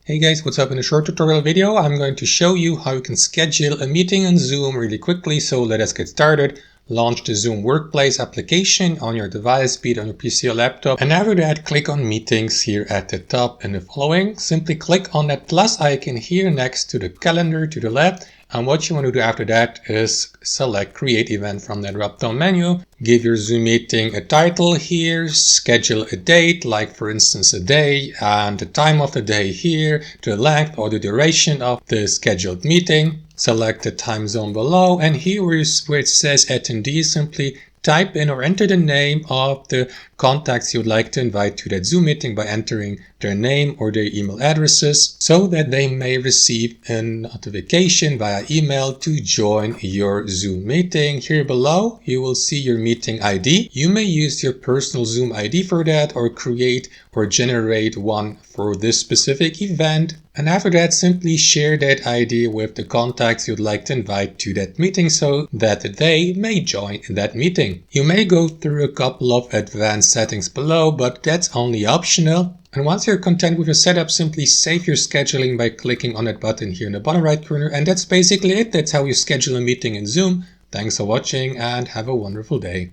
Hey guys, what's up? In a short tutorial video, I'm going to show you how you can schedule a meeting on Zoom really quickly. So let us get started. Launch the Zoom Workplace application on your device, be it on your PC or laptop. And after that, click on Meetings here at the top in the following. Simply click on that plus icon here next to the calendar to the left. And what you want to do after that is select Create Event from that drop-down menu. Give your Zoom meeting a title here, schedule a date, like for instance a day, and the time of the day here, the length or the duration of the scheduled meeting. Select the time zone below, and here where it says attendee, simply type in or enter the name of the contacts you'd like to invite to that Zoom meeting by entering their name or their email addresses so that they may receive a notification via email to join your Zoom meeting. Here below, you will see your meeting ID. You may use your personal Zoom ID for that or create or generate one for this specific event. And after that, simply share that ID with the contacts you'd like to invite to that meeting so that they may join that meeting. You may go through a couple of advanced settings below, but that's only optional. And once you're content with your setup, simply save your scheduling by clicking on that button here in the bottom right corner. And that's basically it. That's how you schedule a meeting in Zoom. Thanks for watching and have a wonderful day.